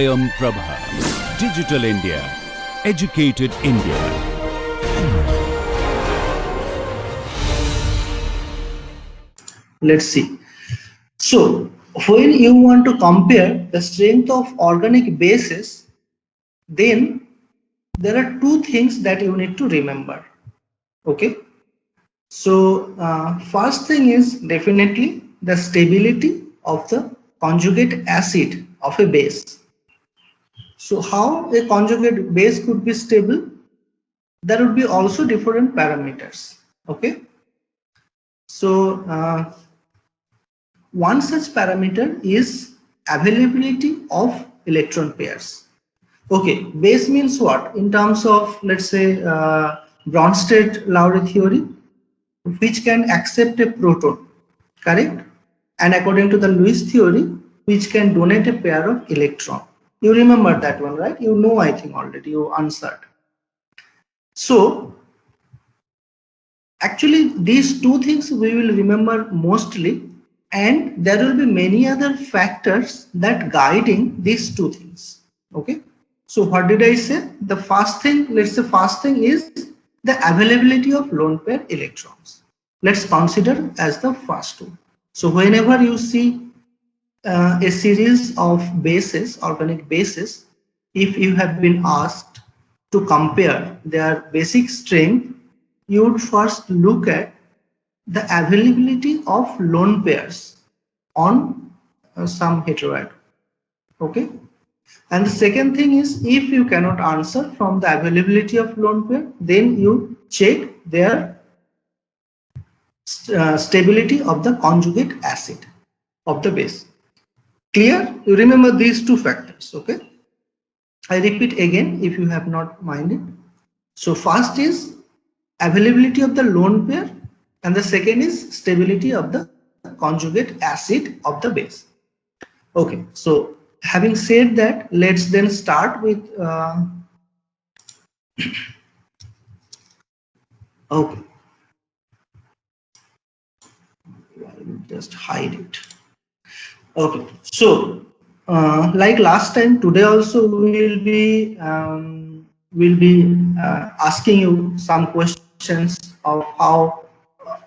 Swayam Prabha. Digital India. Educated India. Let's see. So when you want to compare the strength of organic bases, then there are two things that you need to remember. Okay. So first thing is definitely the stability of the conjugate acid of a base. So how a conjugate base could be stable? There would be also different parameters. Okay. So one such parameter is availability of electron pairs. Okay, base means what? In terms of, let's say, Bronsted-Lowry theory, which can accept a proton, correct? And according to the Lewis theory, which can donate a pair of electron. You remember that one, right? You know, I think already you answered. So actually these two things we will remember mostly, and there will be many other factors that guiding these two things. Okay, so what did I say? The first thing, let's say first thing is the availability of lone pair electrons. Let's consider as the first one. So whenever you see a series of bases, organic bases, if you have been asked to compare their basic strength, you would first look at the availability of lone pairs on some heteroatom. Okay, and the second thing is, if you cannot answer from the availability of lone pair, then you check their stability of the conjugate acid of the base. Clear? You remember these two factors. Okay, I repeat again if you have not minded. So first is availability of the lone pair, and the second is stability of the conjugate acid of the base. Okay, so having said that, let's then start with okay, I will just hide it. Okay, so like last time, today also we will be asking you some questions of how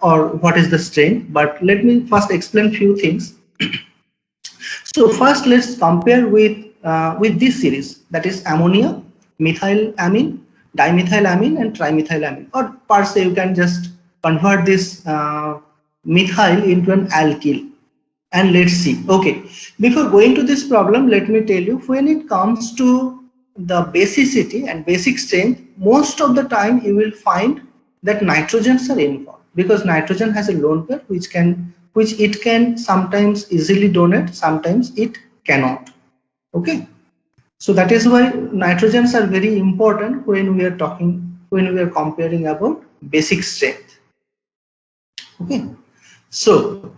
or what is the strength, but let me first explain few things. So first let's compare with this series, that is ammonia, methylamine, dimethylamine and trimethylamine, or per se you can just convert this methyl into an alkyl, and let's see. Okay, before going to this problem, let me tell you, when it comes to the basicity and basic strength, most of the time you will find that nitrogens are involved, because nitrogen has a lone pair which it can sometimes easily donate, sometimes it cannot. Okay, so that is why nitrogens are very important when we are comparing about basic strength. Okay, so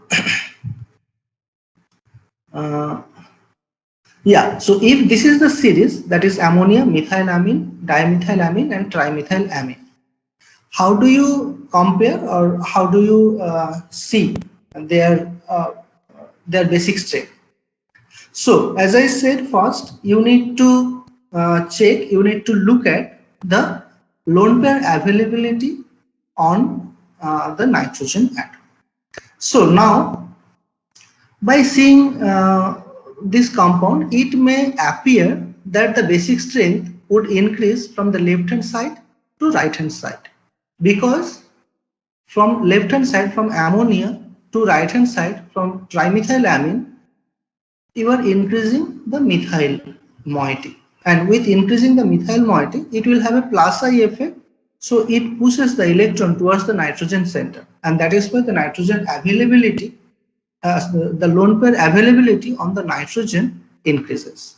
yeah, so if this is the series, that is ammonia, methylamine, dimethylamine and trimethylamine, how do you compare or how do you see their basic strength? So as I said, first you need to you need to look at the lone pair availability on the nitrogen atom. So now by seeing this compound, it may appear that the basic strength would increase from the left hand side to right hand side, because from left hand side, from ammonia, to right hand side, from trimethylamine, you are increasing the methyl moiety, and with increasing the methyl moiety, it will have a plus I effect, so it pushes the electron towards the nitrogen center, and that is why the nitrogen availability, the lone pair availability on the nitrogen increases.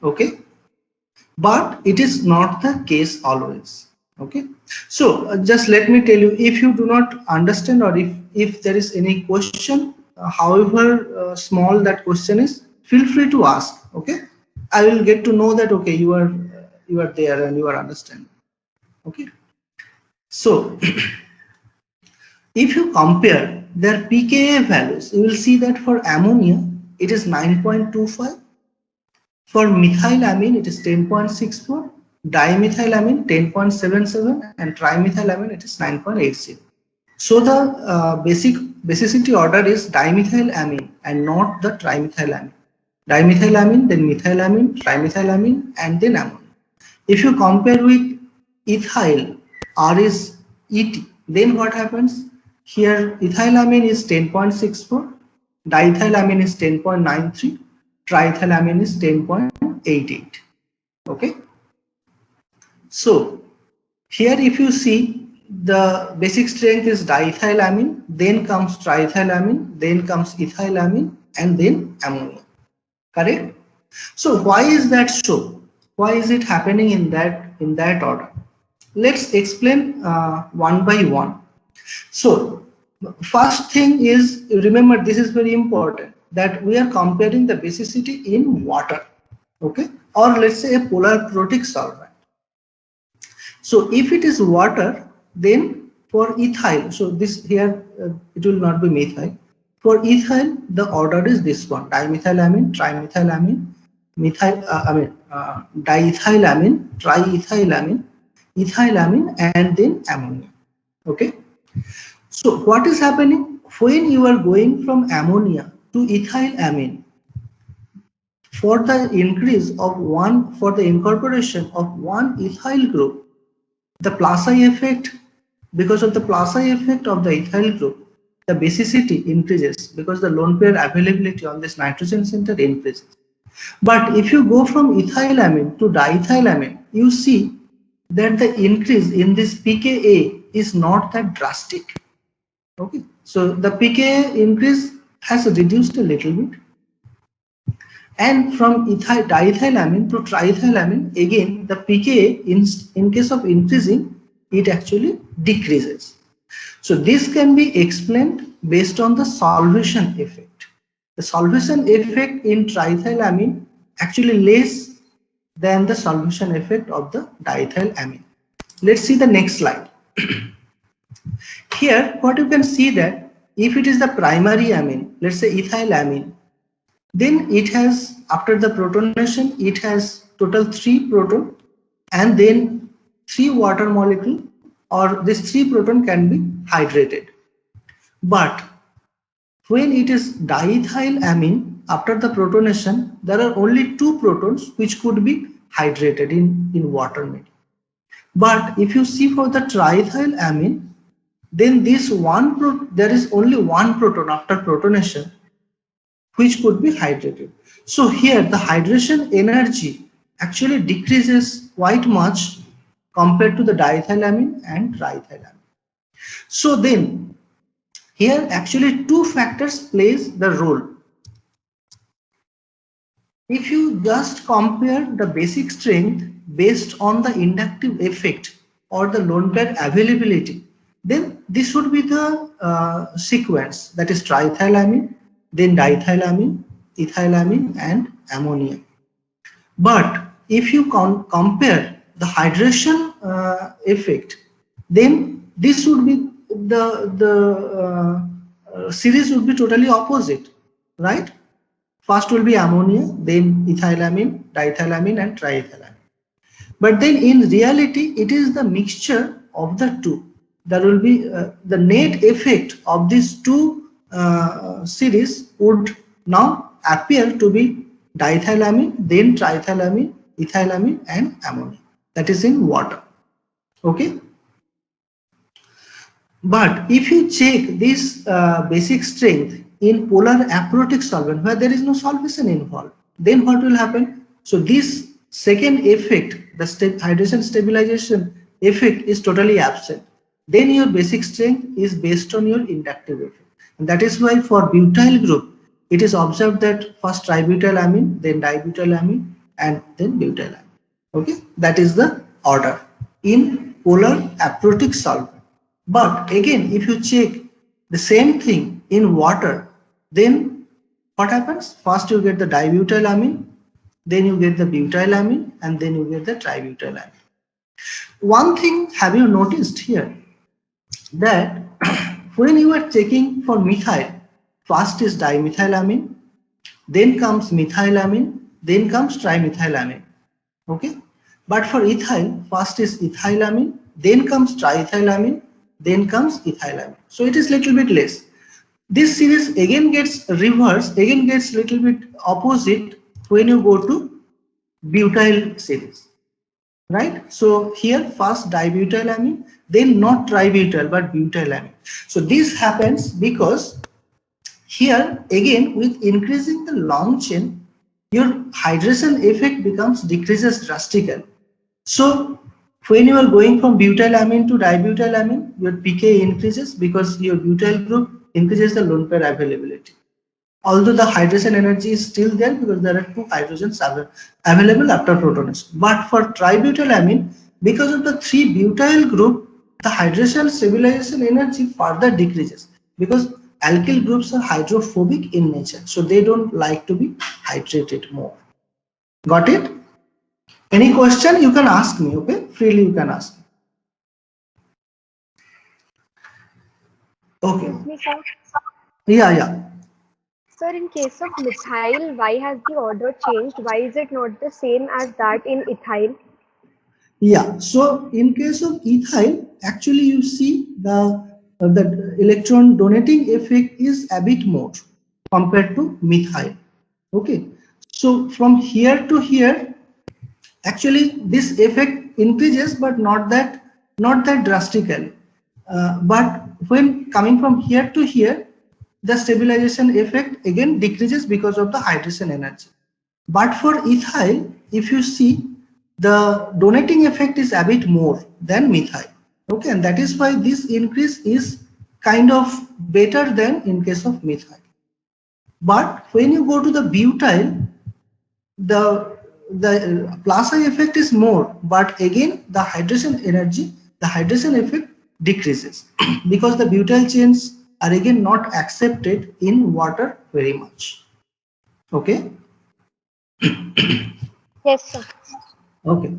Okay, but it is not the case always. Okay, so just let me tell you, if you do not understand or if there is any question, however small that question is, feel free to ask. Okay, I will get to know that okay, you are there and you are understanding. Okay, so if you compare their pKa values, you will see that for ammonia it is 9.25, For methylamine, it is 10.64, dimethylamine 10.77, and trimethylamine, it is 9.80. So the basicity order is dimethylamine and not the trimethylamine. Dimethylamine, then methylamine, trimethylamine, and then ammonia. If you compare with ethyl, R is ET, then what happens? Here ethylamine is 10.64, diethylamine is 10.93, triethylamine is 10.88. Okay. So here if you see, the basic strength is diethylamine, then comes triethylamine, then comes ethylamine, and then ammonia. Correct? So why is that so? Why is it happening in that order? Let's explain one by one. So first thing is, remember, this is very important, that we are comparing the basicity in water, okay, or let's say a polar protic solvent. So if it is water, then for ethyl, so this here it will not be methyl. For ethyl, the order is this one: dimethylamine, trimethylamine, diethylamine, triethylamine, ethylamine, and then ammonia. Okay. So what is happening when you are going from ammonia to ethylamine? For the increase of one, for the incorporation of one ethyl group, the plus I effect, because of the plus I effect of the ethyl group, the basicity increases because the lone pair availability on this nitrogen center increases. But if you go from ethylamine to diethylamine, you see that the increase in this pKa is not that drastic. Okay, so the pKa increase has reduced a little bit. And from diethylamine to triethylamine, again the pKa in case of increasing, it actually decreases. So this can be explained based on the solvation effect. The solvation effect in triethylamine actually less than the solvation effect of the diethylamine. Let's see the next slide. Here what you can see, that if it is the primary amine, let's say ethylamine, then it has, after the protonation, it has total 3 proton and then 3 water molecule, or this 3 proton can be hydrated. But when it is diethylamine, after the protonation, there are only 2 protons which could be hydrated in water medium. But if you see for the triethylamine, then this there is only 1 proton after protonation which could be hydrated. So here the hydration energy actually decreases quite much compared to the diethylamine and triethylamine. So then here actually 2 factors plays the role. If you just compare the basic strength based on the inductive effect or the lone pair availability, then this would be the sequence, that is triethylamine, then diethylamine, ethylamine, and ammonia. But if you compare the hydration effect, then this would be the series would be totally opposite, right? First will be ammonia, then ethylamine, diethylamine, and triethylamine. But then in reality, it is the mixture of the two. There will be the net effect of these two series would now appear to be diethylamine, then triethylamine, ethylamine, and ammonia. That is in water. Okay. But if you check this basic strength in polar aprotic solvent where there is no solvation involved, then what will happen? So this second effect, the hydration stabilization effect, is totally absent. Then your basic strength is based on your inductive effect. And that is why for butyl group, it is observed that first tributylamine, then dibutylamine, and then butylamine. Okay, that is the order in polar aprotic solvent. But again, if you check the same thing in water, then what happens? First you get the dibutylamine, then you get the butylamine, and then you get the tributylamine. One thing have you noticed here, that when you are checking for methyl, first is dimethylamine, then comes methylamine, then comes trimethylamine. Okay, but for ethyl, first is ethylamine, then comes triethylamine, then comes ethylamine. So it is little bit less. This series again gets reversed, again gets little bit opposite when you go to butyl series, right? So here first dibutylamine, then not tributyl but butylamine. So this happens because here again with increasing the long chain, your hydration effect decreases drastically. So when you are going from butylamine to dibutylamine, your pK increases because your butyl group increases the lone pair availability. Although the hydration energy is still there because there are two hydrogens available after protonation. But for tributylamine, because of the 3-butyl group, the hydration stabilization energy further decreases because alkyl groups are hydrophobic in nature. So they don't like to be hydrated more. Got it? Any question you can ask me, okay? Freely you can ask. Okay. Yeah. Sir, in case of methyl, why has the order changed? Why is it not the same as that in ethyl? Yeah, so in case of ethyl, actually you see the electron donating effect is a bit more compared to methyl. Okay, so from here to here, actually this effect increases, but not that drastically. But when coming from here to here, the stabilization effect again decreases because of the hydration energy. But for ethyl, if you see, the donating effect is a bit more than methyl. Okay, and that is why this increase is kind of better than in case of methyl. But when you go to the butyl, the plus I effect is more, but again the hydration energy, the hydration effect decreases because the butyl chains are again not accepted in water very much. Okay. Yes, sir. Okay,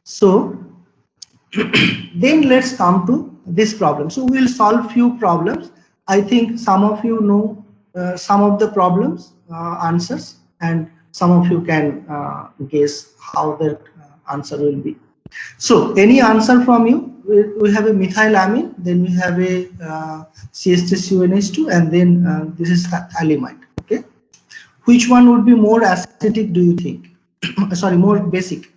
so then let's come to this problem. So we'll solve few problems. I think some of you know some of the problems answers, and some of you can guess how the answer will be. So any answer from you? We have a methylamine, then we have a CH3CONH2, and then this is phthalimide. Okay, which one would be more acidic, do you think? Sorry, more basic.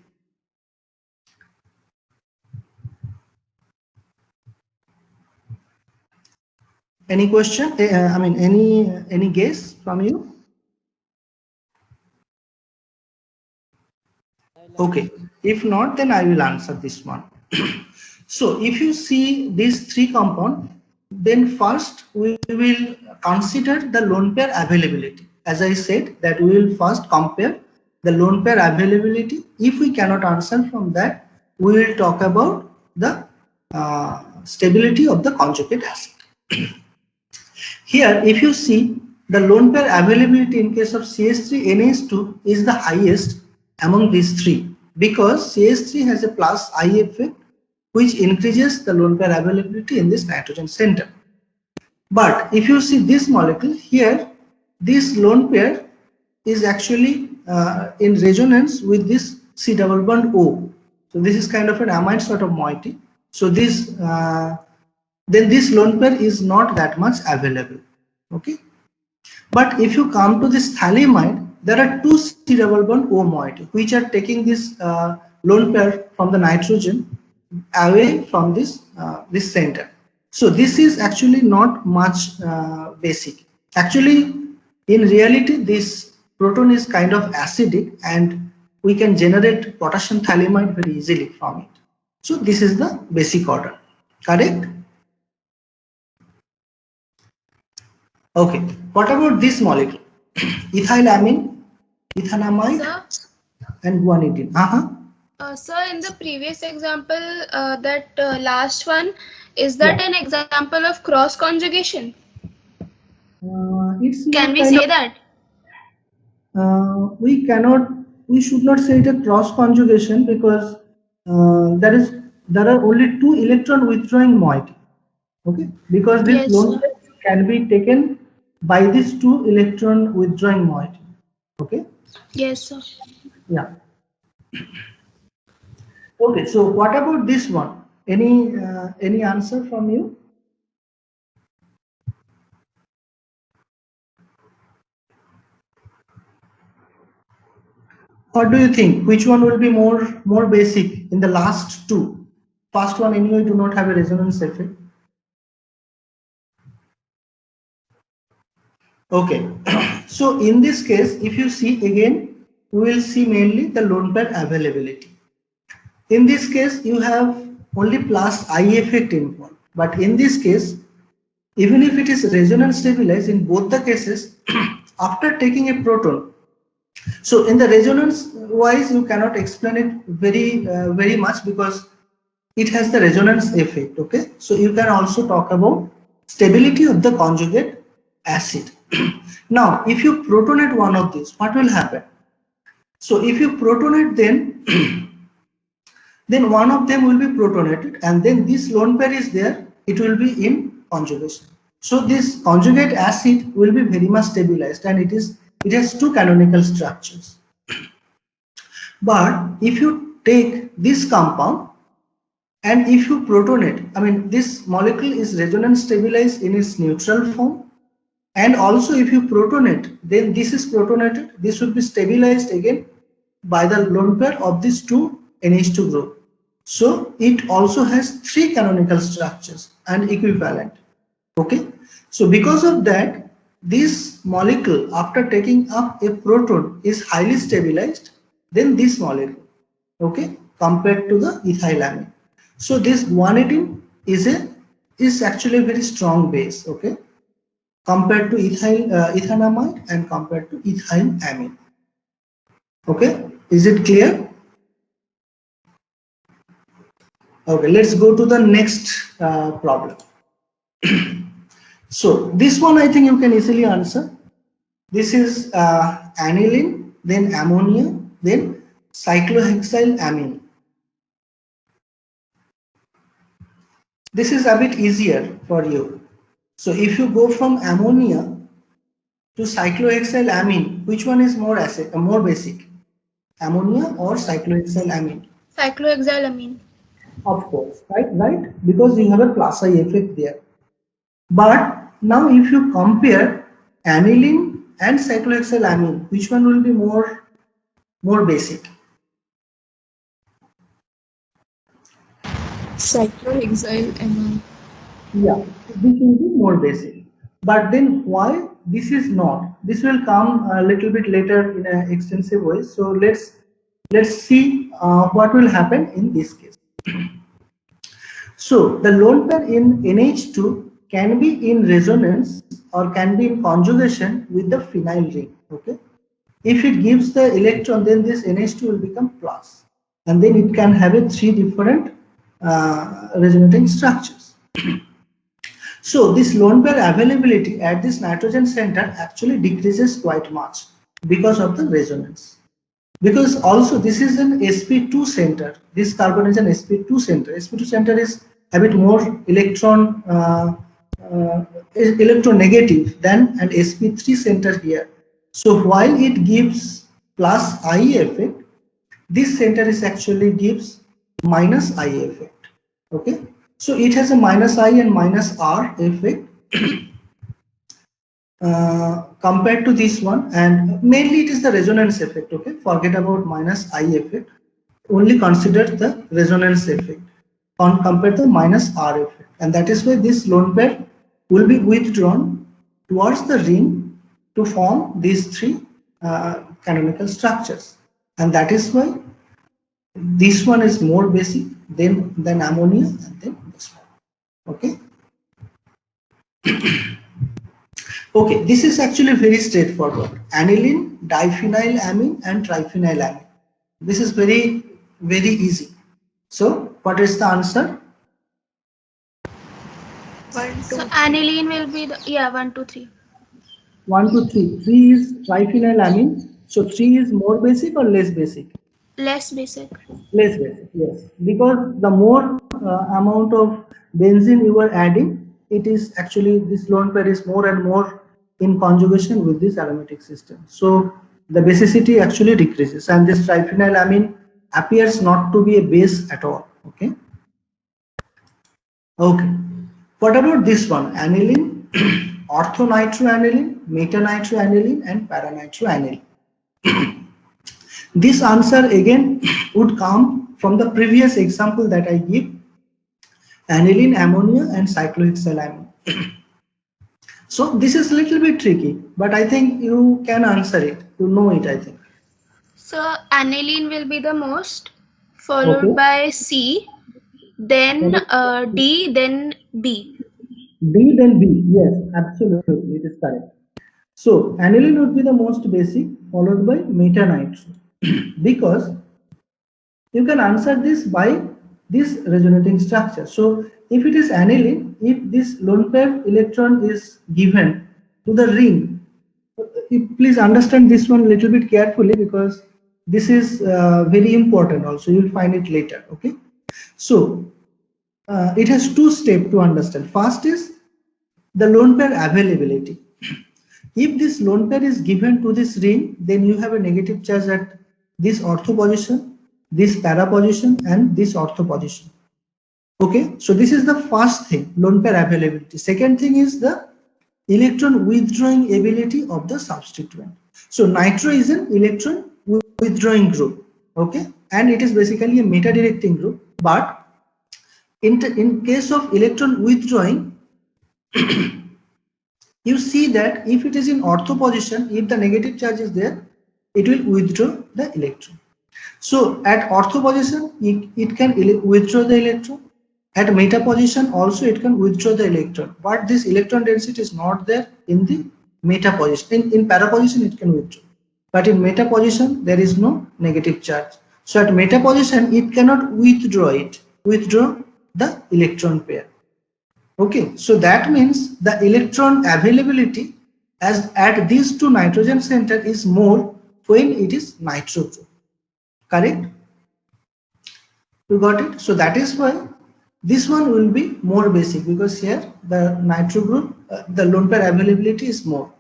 Any question? I mean, any guess from you? Okay, if not, then I will answer this one. So if you see these three compounds, then first we will consider the lone pair availability. As I said, that we will first compare the lone pair availability. If we cannot answer from that, we will talk about the stability of the conjugate acid. Here, if you see, the lone pair availability in case of CH3NH2 is the highest among these three because CH3 has a plus I effect which increases the lone pair availability in this nitrogen center. But if you see this molecule here, this lone pair is actually in resonance with this C double bond O. So this is kind of an amide sort of moiety. So this then this lone pair is not that much available. Okay, but if you come to this phthalimide, there are two C double bond O moiety which are taking this lone pair from the nitrogen away from this this center. So this is actually not much basic. Actually, in reality, this proton is kind of acidic, and we can generate potassium phthalimide very easily from it. So this is the basic order. Correct? Okay, what about this molecule? Ethylamine, ethanamide, Sir, and guanidine. sir, in the previous example, that last one, is that Yeah. an example of cross conjugation? It's Can not we kind say of, that? we should not say it a cross conjugation because there are only two electron withdrawing moiety. Okay, because this Yes, lone sir. pair can be taken by these two electron withdrawing moiety. Okay, Yes, sir. Yeah. Okay, so what about this one? Any answer from you? What do you think? Which one will be more basic in the last two? First one anyway do not have a resonance effect. Okay, so in this case, if you see again, we will see mainly the lone pair availability. In this case, you have only plus I effect involved, but in this case, even if it is resonance stabilized in both the cases, after taking a proton, so in the resonance wise, you cannot explain it very much because it has the resonance effect. Okay, so you can also talk about stability of the conjugate acid. Now, if you protonate one of these, what will happen? So if you protonate, then one of them will be protonated, and then this lone pair is there, it will be in conjugation. So this conjugate acid will be very much stabilized, and it has two canonical structures. But if you take this compound and if you protonate, I mean this molecule is resonance stabilized in its neutral form, and also if you protonate, then this is protonated, this will be stabilized again by the lone pair of these two NH2 group. So it also has three canonical structures and equivalent. Okay, so because of that, this molecule after taking up a proton is highly stabilized than this molecule, okay, compared to the ethylamine. So this guanidine is actually a very strong base, okay, compared to ethanamide and compared to ethylamine. Okay, is it clear? Okay, let's go to the next problem. So this one I think you can easily answer. This is aniline, then ammonia, then cyclohexylamine. This is a bit easier for you. So if you go from ammonia to cyclohexylamine, which one is more basic? Ammonia or cyclohexylamine? Cyclohexylamine. Of course, right? Because you have a plus I effect there. But now if you compare aniline and cyclohexylamine, which one will be more basic? Cyclohexylamine. Yeah, this will be more basic. But then why this is not? This will come a little bit later in an extensive way. So let's see what will happen in this case. So the lone pair in NH2 can be in resonance or can be in conjugation with the phenyl ring. Okay, if it gives the electron, then this NH2 will become plus, and then it can have a three different resonating structures. So this lone pair availability at this nitrogen center actually decreases quite much because of the resonance. Because also this is an sp2 center. This carbon is an sp2 center. sp2 center is a bit more electronegative than an sp3 center here. So while it gives plus I effect, this center is actually gives minus I effect. Okay, so it has a minus I and minus R effect compared to this one, and mainly it is the resonance effect. Okay, forget about minus I effect, only consider the resonance effect compared to minus R effect, and that is why this lone pair will be withdrawn towards the ring to form these three canonical structures, and that is why this one is more basic than ammonia and then this one. Okay. Okay, this is actually very straightforward. Aniline, diphenylamine and triphenylamine. This is very easy. So what is the answer? 1, 2, So aniline will be the 1, 2, 3. 1, 2, 3. 3 is triphenylamine. So 3 is more basic or less basic? Less basic. Less basic, yes. Because the more amount of benzene you are adding, it is actually this lone pair is more and more in conjugation with this aromatic system. So the basicity actually decreases, and this triphenylamine appears not to be a base at all. Okay. Okay. What about this one? Aniline, orthonitroaniline, metanitroaniline, and paranitroaniline. This answer again would come from the previous example that I give: aniline, ammonia, and cyclohexylamine. So this is a little bit tricky, but I think you can answer it. You know it, I think. So aniline will be the most, followed Okay. by C, then D, then B. D then B. Yes, absolutely, it is correct. So aniline would be the most basic, followed by metanitro, because you can answer this by this resonating structure. So if it is aniline, if this lone pair electron is given to the ring, please understand this one a little bit carefully, because this is very important also. You will find it later. Okay. So it has two steps to understand. First is the lone pair availability. If this lone pair is given to this ring, then you have a negative charge at this ortho position, this para position, and this ortho position. Okay, so this is the first thing, lone pair availability. Second thing is the electron withdrawing ability of the substituent. So nitro is an electron withdrawing group. Okay, and it is basically a meta directing group. But in case of electron withdrawing, you see that if it is in ortho position, if the negative charge is there, it will withdraw the electron. So at ortho position, it can withdraw the electron. At meta position also it can withdraw the electron, but this electron density is not there in the meta position. In para position it can withdraw, but in meta position there is no negative charge. So at meta position it cannot withdraw the electron pair. Okay, so that means the electron availability as at these two nitrogen center is more when it is nitro group. Correct? You got it? So that is why this one will be more basic, because here the nitro group, the lone pair availability is more.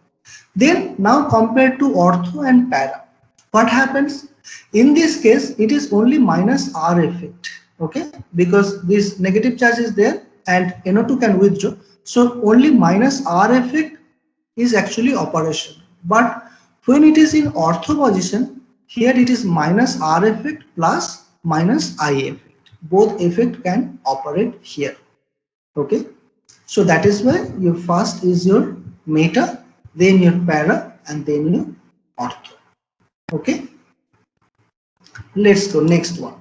Then now compared to ortho and para, what happens? In this case, it is only minus R effect. Okay, because this negative charge is there and NO2 can withdraw. So only minus R effect is actually operation. But when it is in ortho position, here it is minus R effect plus minus I effect. Both effect can operate here. Okay, so that is why your first is your meta, then your para, and then your ortho. Okay, let's go next one.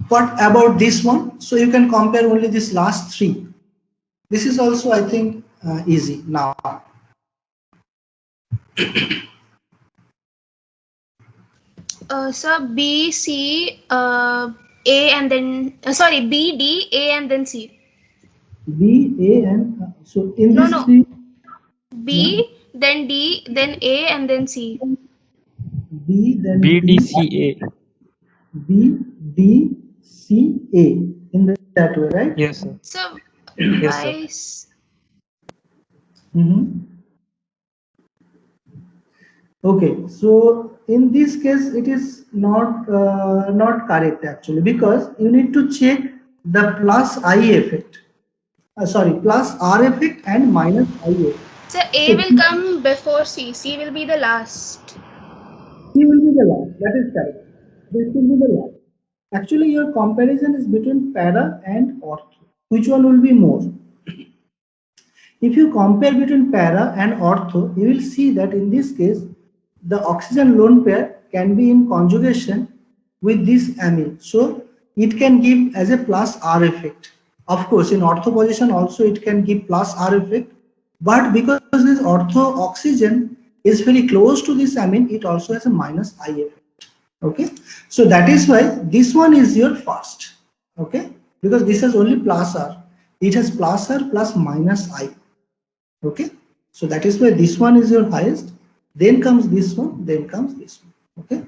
What about this one? So you can compare only this last three. This is also, I think, easy now. So B, C, A, and then sorry, B, D, A, and then C. B, A, and so in No, this no. three. B, then D, then A, and then C. B, then B, D, C, A. B, D, C, A. In that way, right? Yes, sir. So Yes, sir. why? Okay, so in this case it is not correct actually, because you need to check the plus I effect. Sorry, plus R effect and minus I effect. So A will come before C. C will be the last. C will be the last. That is correct. This will be the last. Actually, your comparison is between para and ortho. Which one will be more? If you compare between para and ortho, you will see that in this case, the oxygen lone pair can be in conjugation with this amine. So it can give as a plus R effect. Of course, in ortho position also it can give plus R effect. But because this ortho oxygen is very close to this amine, it also has a minus I effect. Okay, so that is why this one is your first. Okay, because this has only plus R. It has plus R plus minus I. Okay, so that is why this one is your highest. Then comes this one, then comes this one. Okay,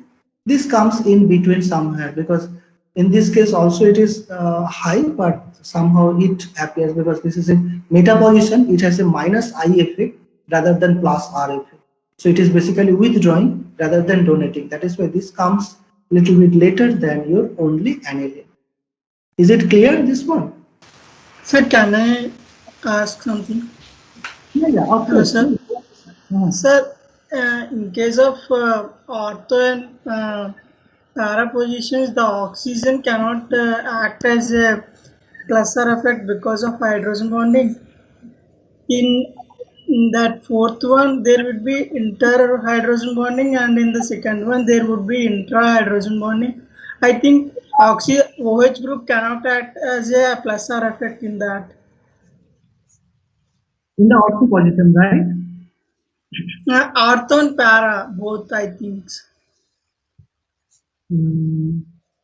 this comes in between somewhere, because in this case also it is high, but somehow it appears because this is in meta position, it has a minus I effect rather than plus R effect. So it is basically withdrawing. rather than donating. That is why this comes a little bit later than your only aniline. Is it clear, this one? Sir, can I ask something? Yeah, of Hello, course. sir. Mhm. Sir, in case of ortho and para positions, the oxygen cannot act as a cluster effect because of hydrogen bonding. In that fourth one, there would be inter hydrogen bonding, and in the second one, there would be intra hydrogen bonding. I think OH group cannot act as a cluster effect in that. In the ortho position, right? Ortho and para, both, I think.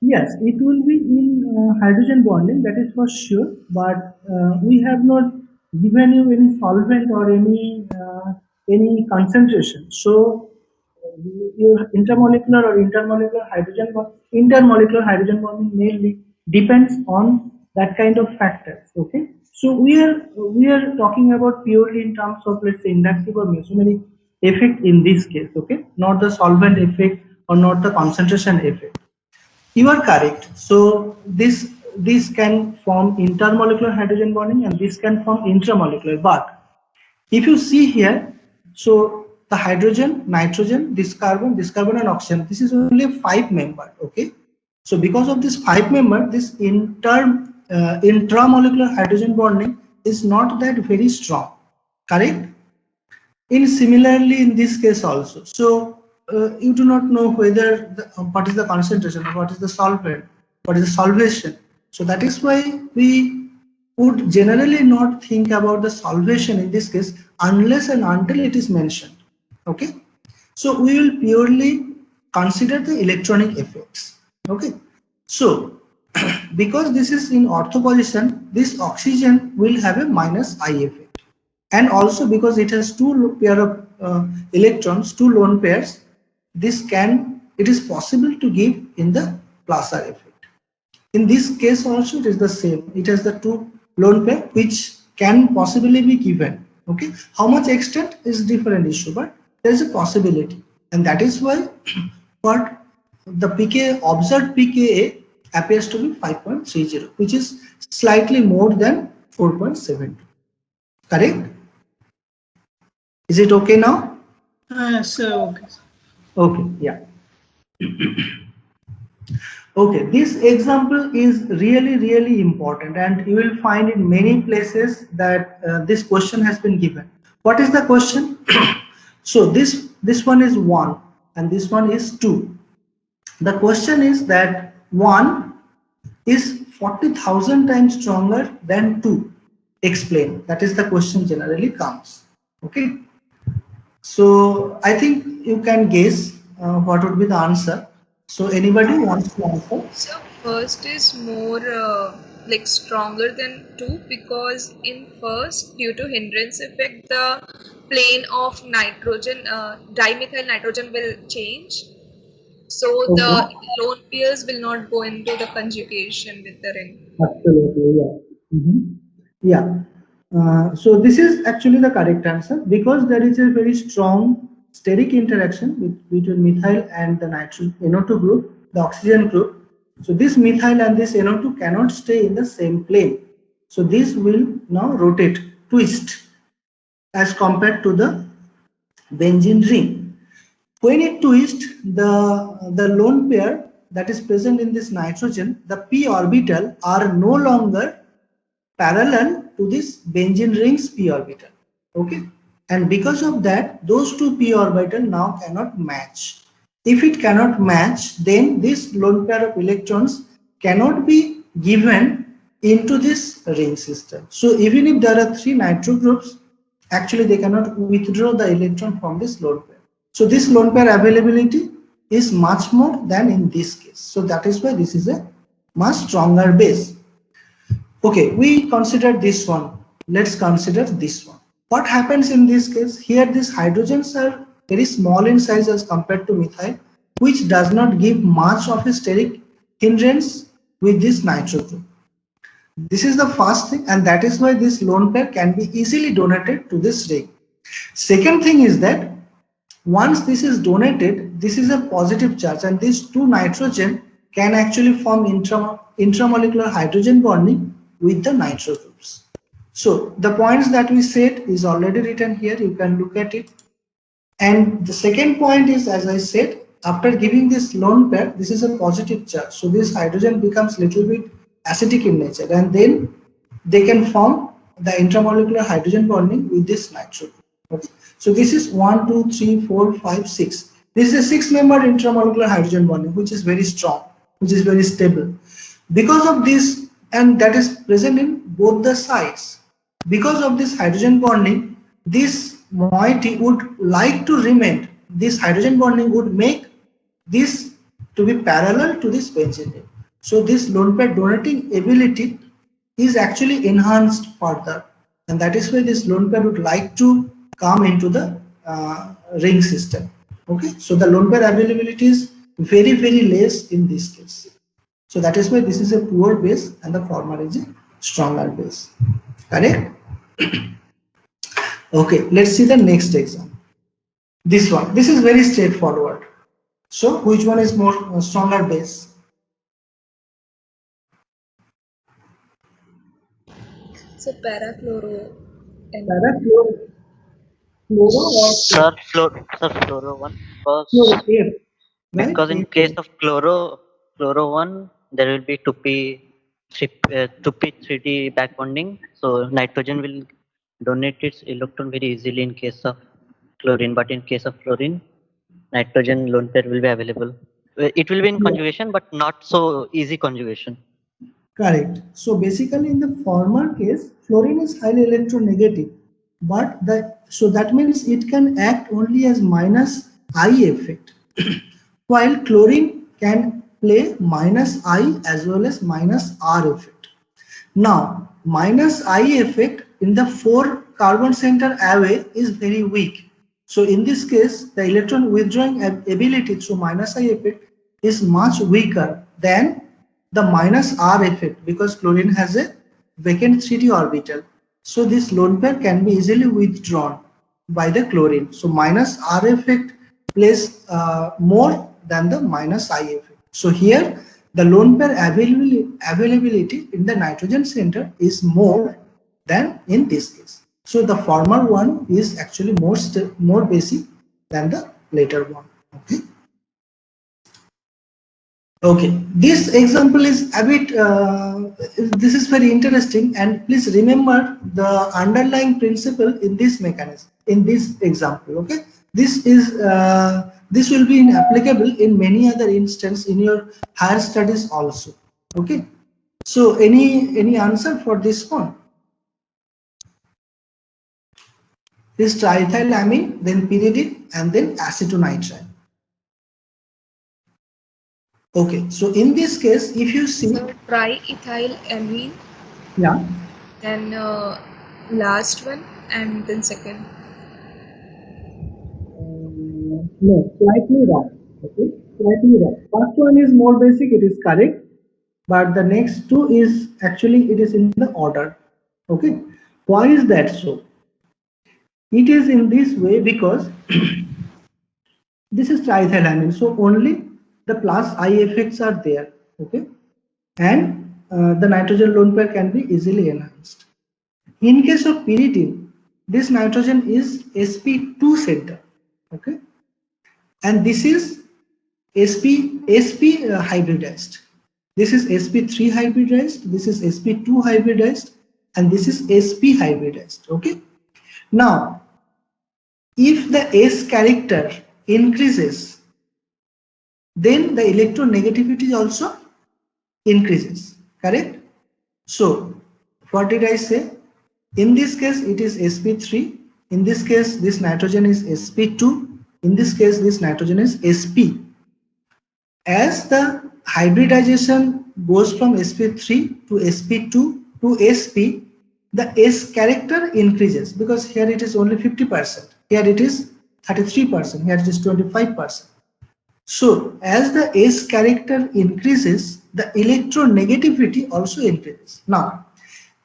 Yes, it will be in hydrogen bonding, that is for sure, but we have not given you any solvent or any concentration. So your intermolecular hydrogen bonding mainly depends on that kind of factors. Okay, so we are talking about purely in terms of, let's say, inductive or mesomeric effect in this case. Okay, not the solvent effect or not the concentration effect. You are correct. So this can form intermolecular hydrogen bonding and this can form intramolecular. But if you see here, so the hydrogen, nitrogen, this carbon and oxygen, this is only a 5-member. Okay. So because of this 5-member, this intramolecular hydrogen bonding is not that very strong. Correct? Similarly in this case also. So you do not know whether what is the concentration, or what is the solvent, what is the solvation. So that is why we would generally not think about the solvation in this case unless and until it is mentioned. Okay, so we will purely consider the electronic effects. Okay, so because this is in ortho position, this oxygen will have a minus I effect, and also because it has two pair of electrons, two lone pairs, it is possible to give in the plus R effect. In this case also it is the same. It has the two lone pair which can possibly be given. Okay, how much extent is different issue, but there is a possibility, and that is why what the pKa, observed pKa appears to be 5.30, which is slightly more than 4.72. Correct? Is it okay now? Yes, sir, okay. Okay, yeah. Okay, this example is really important, and you will find in many places that this question has been given. What is the question? So this one is 1 and this one is 2. The question is that 1 is 40,000 times stronger than 2. Explain. That is the question generally comes. Okay. So I think you can guess what would be the answer. So anybody wants to answer? So first is more like stronger than 2 because in first, due to hindrance effect, the plane of nitrogen, dimethyl nitrogen will change. So the Okay. lone pairs will not go into the conjugation with the ring. Absolutely, yeah. Yeah. So this is actually the correct answer because there is a very strong steric interaction between methyl and the nitrogen NO2 group, the oxygen group. So this methyl and this NO2 cannot stay in the same plane. So this will now rotate, twist as compared to the benzene ring. When it twists, the lone pair that is present in this nitrogen, the p orbital, are no longer parallel to this benzene ring's p orbital. Okay, and because of that, those two p orbital now cannot match. If it cannot match, then this lone pair of electrons cannot be given into this ring system. So even if there are 3 nitro groups, actually they cannot withdraw the electron from this lone pair. So this lone pair availability is much more than in this case. So that is why this is a much stronger base. Okay, we considered this one. Let's consider this one. What happens in this case? Here these hydrogens are very small in size as compared to methyl, which does not give much of a steric hindrance with this nitro group. This is the first thing, and that is why this lone pair can be easily donated to this ring. Second thing is that Once this is donated, this is a positive charge, and these two nitrogen can actually form intramolecular hydrogen bonding with the nitro groups. So the points that we said is already written here. You can look at it. And the second point is, as I said, after giving this lone pair, this is a positive charge. So this hydrogen becomes little bit acidic in nature, and then they can form the intramolecular hydrogen bonding with this nitro. Okay. So this is 1, 2, 3, 4, 5, 6. This is a 6-membered intramolecular hydrogen bonding, which is very strong, which is very stable. Because of this, and that is present in both the sides. Because of this hydrogen bonding, this moiety would like to remain. This hydrogen bonding would make this to be parallel to this benzene ring. So this lone pair donating ability is actually enhanced further, and that is why this lone pair would like to come into the ring system. Okay, so the lone pair availability is very, very less in this case. So that is why this is a poor base and the former is a stronger base. Correct? Okay, let's see the next example. This one. This is very straightforward. So which one is more stronger base? So parafluoro. Parafluoro. Fluoro or Sir, fluoro one. fluoro, F, right? Because in case of fluoro one, there will be 2p3d back bonding. So nitrogen will donate its electron very easily in case of chlorine, but in case of fluorine, nitrogen lone pair will be available. It will be in conjugation, but not so easy conjugation. Correct. So basically in the former case, fluorine is highly electronegative, but so that means it can act only as minus I effect, while chlorine can play minus I as well as minus R effect. Now, minus I effect in the 4 carbon center away is very weak. So in this case, the electron withdrawing ability through minus I effect is much weaker than the minus R effect, because chlorine has a vacant 3d orbital. So this lone pair can be easily withdrawn by the chlorine. So minus R effect plays more than the minus I effect. So here the lone pair availability in the nitrogen center is more than in this case. So the former one is actually more basic than the later one. Okay. Okay, this example is a bit, this is very interesting, and please remember the underlying principle in this mechanism, in this example. Okay, this will be applicable in many other instances in your higher studies also. Okay, so any answer for this one? This triethylamine, then pyridine, and then acetonitrile. Okay, so in this case, if you see, So triethylamine. yeah, Then last one and then second. no, slightly wrong. Okay, slightly wrong. First one is more basic, it is correct, but the next two is actually it is in the order. Okay, why is that so? It is in this way because this is triethylamine, so only the plus I effects are there. Okay, and the nitrogen lone pair can be easily enhanced. In case of pyridine, this nitrogen is sp2 center. Okay, and this is sp hybridized. This is sp3 hybridized, this is sp2 hybridized, and this is sp hybridized. Okay, now if the s character increases, then the electronegativity also increases. Correct? So what did I say? In this case it is sp3, in this case this nitrogen is sp2, in this case this nitrogen is sp. As the hybridization goes from sp3 to sp2 to sp, the s character increases, because here it is only 50%, here it is 33%, here it is 25%. So as the s character increases, the electronegativity also increases. Now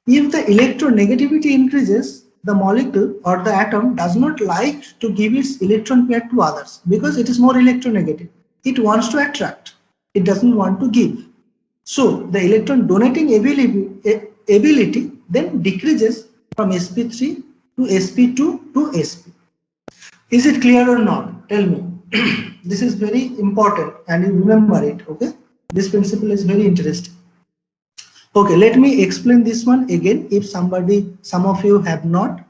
if the electronegativity increases, the molecule or the atom does not like to give its electron pair to others because it is more electronegative. It wants to attract. It doesn't want to give. So the electron donating ability then decreases from sp3 to sp2 to sp. Is it clear or not? Tell me. This is very important and you remember it, okay? This principle is very interesting. Okay, let me explain this one again if some of you have not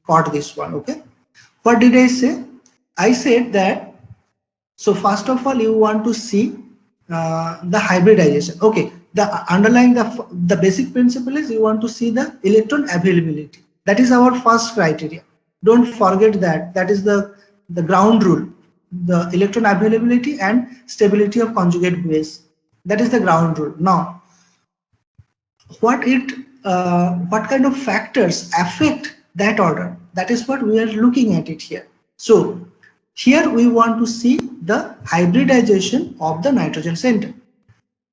caught this one, okay? What did I say? I said that, so first of all, you want to see the hybridization. Okay, the underlying the basic principle is you want to see the electron availability. That is our first criteria. Don't forget that. That is the ground rule. The electron availability and stability of conjugate base. That is the ground rule. Now, what kind of factors affect that order? That is what we are looking at it here. So here we want to see the hybridization of the nitrogen center.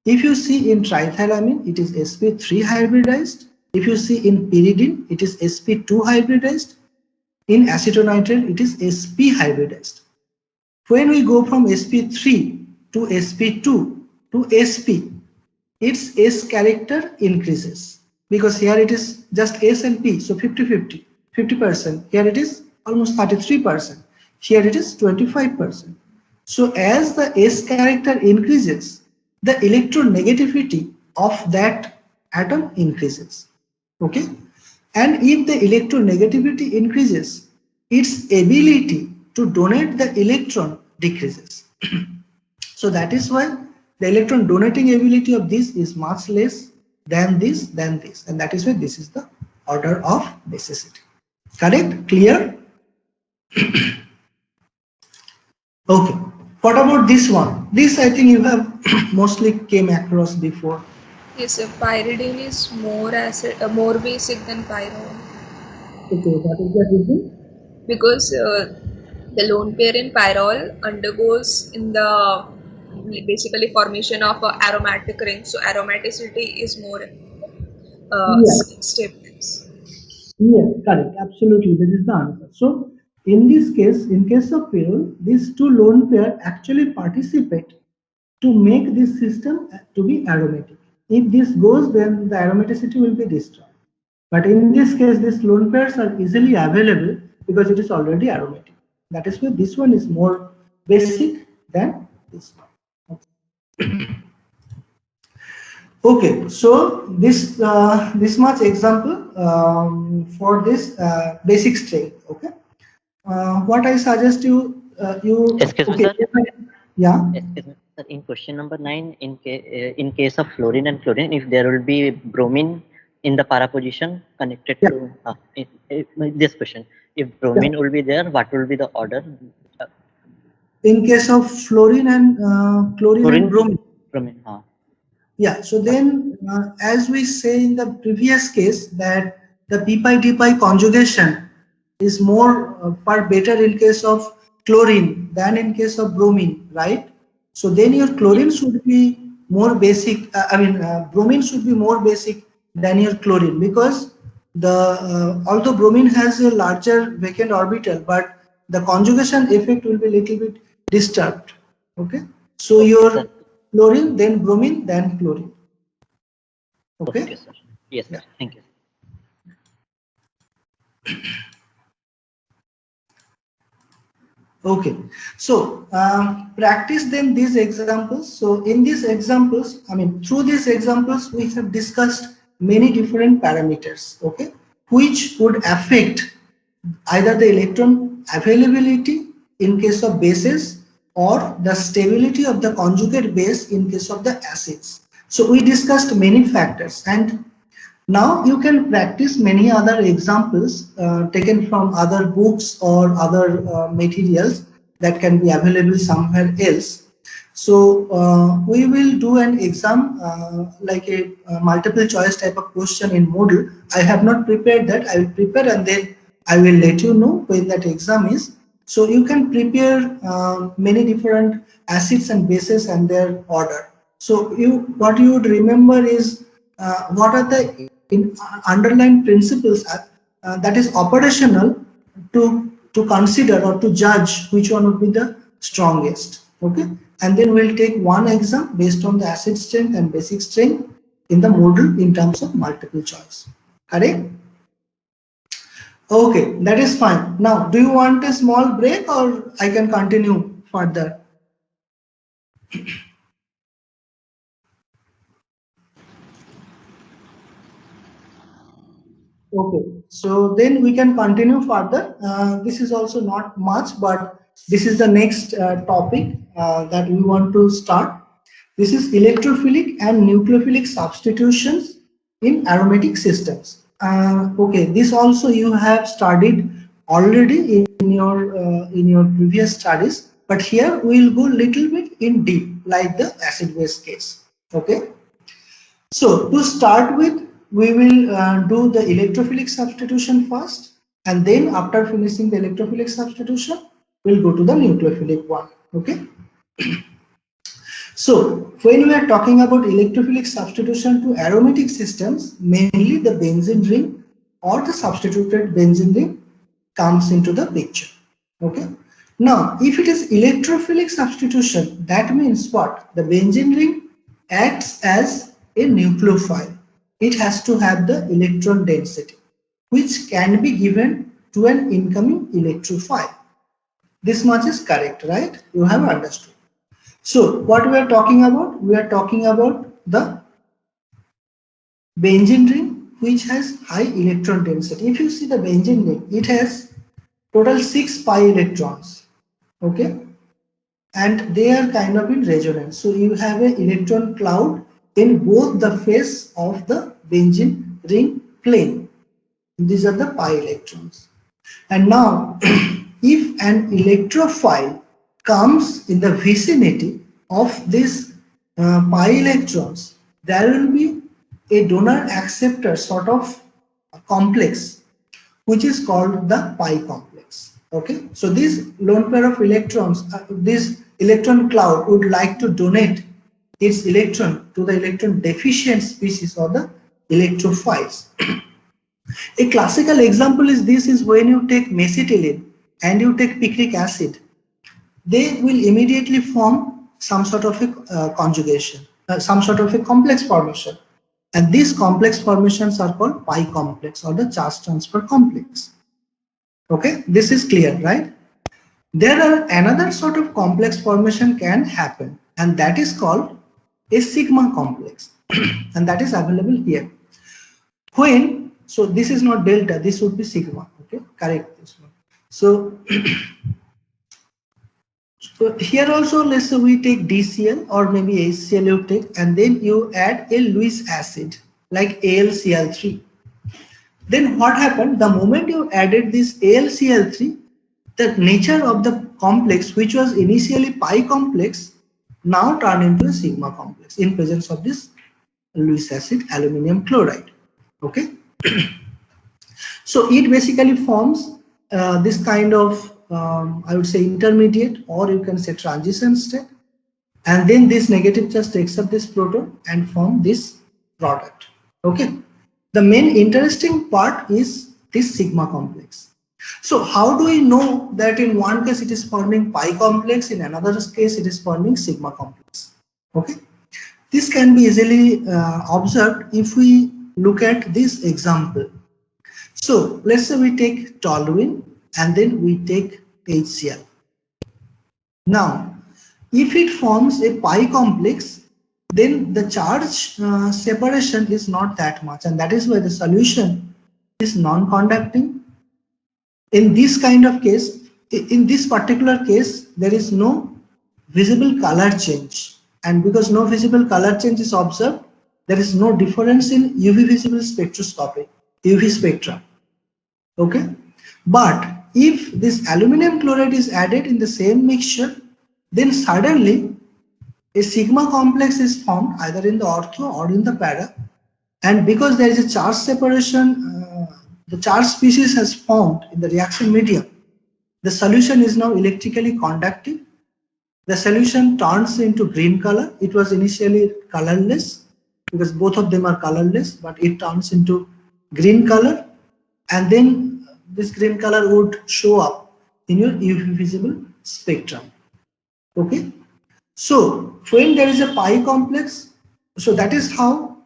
If you see in triethylamine, it is sp3 hybridized. If you see in pyridine, it is sp2 hybridized. In acetonitrile, it is sp hybridized. When we go from sp3 to sp2 to sp, its S character increases because here it is just S and P, so 50-50, 50%. Here it is almost 33%. Here it is 25%. So as the S character increases, the electronegativity of that atom increases. Okay, and if the electronegativity increases, its ability to donate the electron decreases. So that is why the electron donating ability of this is much less than this, and that is why this is the order of necessity. Correct? Clear? Okay. What about this one? This I think you have mostly came across before. Yes, sir. Pyridine is more basic than pyrrole. Okay, what is the reason? Because the lone pair in pyrrole undergoes in the basically formation of aromatic ring, so aromaticity is more stable. Yes, correct. Absolutely, that is the answer. So in this case, in case of pyrrole, these two lone pair actually participate to make this system to be aromatic. If this goes, then the aromaticity will be destroyed. But in this case, these lone pairs are easily available because it is already aromatic. That is why this one is more basic than this one. Okay, so this much example for this basic string. Okay, what I suggest you Excuse me, sir. Yeah. Excuse me, sir. In question number 9, in case of fluorine and chlorine, if there will be bromine in the para position connected to this question, if bromine will be there, what will be the order? In case of fluorine and chlorine and bromine. Bromine. Yeah, so then as we say in the previous case that the p pi d pi conjugation is more far better in case of chlorine than in case of bromine, right? So then your chlorine should be more basic, bromine should be more basic than your chlorine because the although bromine has a larger vacant orbital, but the conjugation effect will be a little bit disturbed. Okay, so your chlorine, then bromine, then chlorine. Okay. Okay, sir. Yes, sir. Thank you. Okay, so practice then these examples. So in these examples, through these examples, we have discussed many different parameters, okay, which would affect either the electron availability in case of bases or the stability of the conjugate base in case of the acids. So we discussed many factors, and now you can practice many other examples taken from other books or other materials that can be available somewhere else. So we will do an exam like a multiple choice type of question in Moodle. I have not prepared that. I will prepare and then I will let you know when that exam is. So you can prepare many different acids and bases and their order. So what you would remember is what are the underlying principles that is operational to consider or to judge which one would be the strongest. Okay, and then we'll take one exam based on the acid strength and basic strength in the model in terms of multiple choice. Correct? Okay, that is fine. Now, do you want a small break or I can continue further? Okay, so then we can continue further. This is also not much, but this is the next topic that we want to start. This is electrophilic and nucleophilic substitutions in aromatic systems. Okay, this also you have studied already in your previous studies, but here we will go little bit in deep, like the acid-base case. Okay. So to start with, we will do the electrophilic substitution first, and then after finishing the electrophilic substitution, we'll go to the nucleophilic one. Okay. So when we are talking about electrophilic substitution to aromatic systems, mainly the benzene ring or the substituted benzene ring comes into the picture. Okay. Now, if it is electrophilic substitution, that means what? The benzene ring acts as a nucleophile. It has to have the electron density, which can be given to an incoming electrophile. This much is correct, right? You have understood. So what we are talking about? We are talking about the benzene ring, which has high electron density. If you see the benzene ring, it has total 6 pi electrons. Okay, and they are kind of in resonance. So you have an electron cloud in both the face of the benzene ring plane. These are the pi electrons. And now, if an electrophile comes in the vicinity of these pi electrons, there will be a donor acceptor sort of complex, which is called the pi complex. Okay, so this lone pair of electrons, this electron cloud would like to donate its electron to the electron deficient species or the electrophiles. A classical example is this is when you take mesitylene and you take picric acid, they will immediately form some sort of a conjugation, some sort of a complex formation. And these complex formations are called pi complex or the charge transfer complex. Okay, this is clear, right? There are another sort of complex formation can happen, and that is called a sigma complex, and that is available here. When, so this is not delta, this would be sigma. Okay, correct this one. So, so here also, let's say we take DCl or maybe HCl you take, and then you add a Lewis acid like AlCl3. Then what happened? The moment you added this AlCl3, the nature of the complex, which was initially pi complex, now turned into a sigma complex in presence of this Lewis acid aluminium chloride. Okay. So it basically forms this kind of I would say intermediate, or you can say transition state, and then this negative charge takes up this proton and form this product. Okay. The main interesting part is this sigma complex. So how do we know that in one case it is forming pi complex, in another case it is forming sigma complex? Okay, this can be easily observed if we look at this example. So let's say we take toluene and then we take HCl. Now, if it forms a pi complex, then the charge separation is not that much, and that is why the solution is non-conducting. In this kind of case, in this particular case, there is no visible color change, and because no visible color change is observed, there is no difference in UV visible spectroscopy, UV spectra. Okay, but if this aluminum chloride is added in the same mixture, then suddenly a sigma complex is formed either in the ortho or in the para, and because there is a charge separation, the charge species has formed in the reaction medium, the solution is now electrically conductive. The solution turns into green color. It was initially colorless because both of them are colorless, but it turns into green color, and then this green color would show up in your UV visible spectrum. Okay, so when there is a pi complex, so that is how,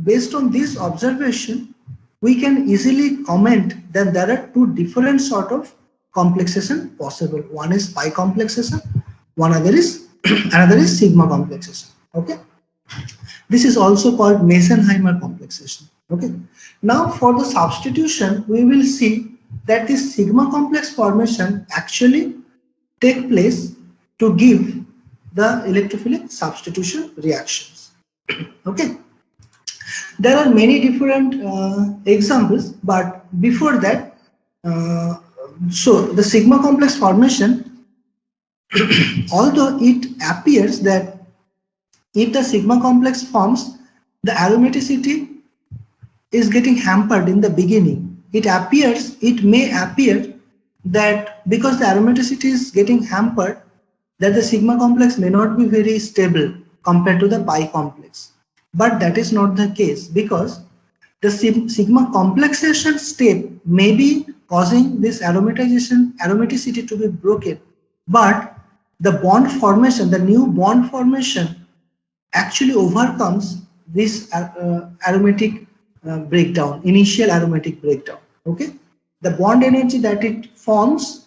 based on this observation, we can easily comment that there are two different sort of complexation possible. One is pi complexation, one other is another is sigma complexation. Okay, this is also called Mesenheimer complexation. Okay, now for the substitution, we will see that this sigma complex formation actually take place to give the electrophilic substitution reactions. Okay, there are many different examples, but before that, so the sigma complex formation, although it appears that if the sigma complex forms, the aromaticity is getting hampered in the beginning. It may appear that because the aromaticity is getting hampered, that the sigma complex may not be very stable compared to the pi complex. But that is not the case, because the sigma complexation step may be causing this aromaticity to be broken, but the bond formation, the new bond formation, actually overcomes this aromatic breakdown, initial aromatic breakdown. Okay, the bond energy that it forms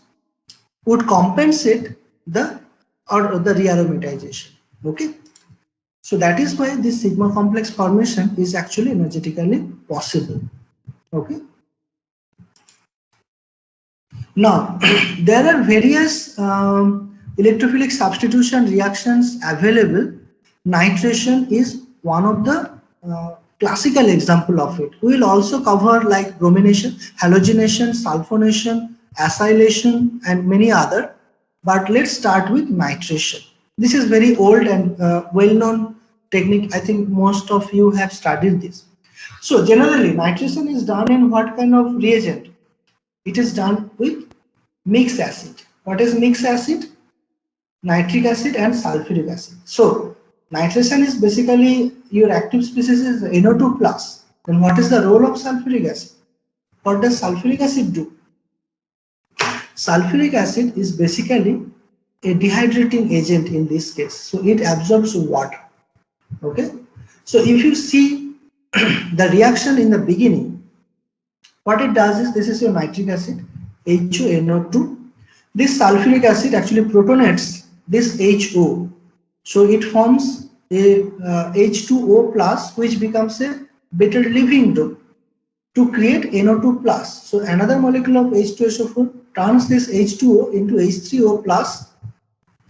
would compensate the rearomatization. Okay, so that is why this sigma complex formation is actually energetically possible. Okay, now there are various electrophilic substitution reactions available. Nitration is one of the classical example of it. We will also cover like bromination, halogenation, sulfonation, acylation, and many other. But let's start with nitration. This is very old and well-known technique. I think most of you have studied this. So generally, nitration is done in what kind of reagent? It is done with mixed acid. What is mixed acid? Nitric acid and sulfuric acid. So nitration is basically, your active species is NO2 plus. Then what is the role of sulfuric acid? What does sulfuric acid do? Sulfuric acid is basically a dehydrating agent in this case. So it absorbs water. Okay. So if you see the reaction in the beginning, what it does is, this is your nitric acid, HONO2. This sulfuric acid actually protonates this HO. So it forms a H2O plus, which becomes a better leaving group to create NO2 plus. So another molecule of H2SO4 turns this H2O into H3O plus,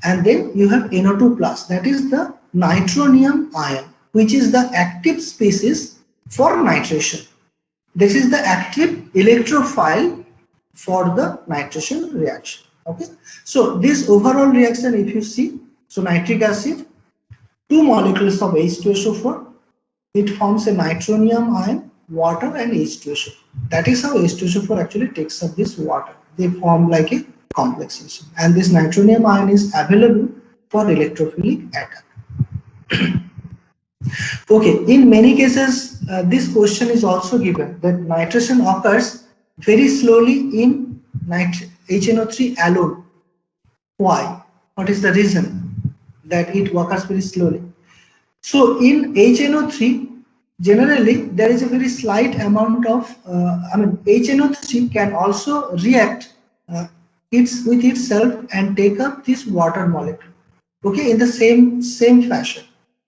and then you have NO2 plus. That is the nitronium ion, which is the active species for nitration. This is the active electrophile for the nitration reaction. Okay. So this overall reaction, if you see, so nitric acid, 2 molecules of H2SO4, it forms a nitronium ion, water, and H2SO4. That is how H2SO4 actually takes up this water. They form like a complexation, and this nitronium ion is available for electrophilic attack. Okay, in many cases, this question is also given that nitration occurs very slowly in HNO3 alone. Why? What is the reason that it occurs very slowly? So in HNO3, generally there is a very slight amount of, HNO3 can also react with itself and take up this water molecule. Okay, in the same fashion.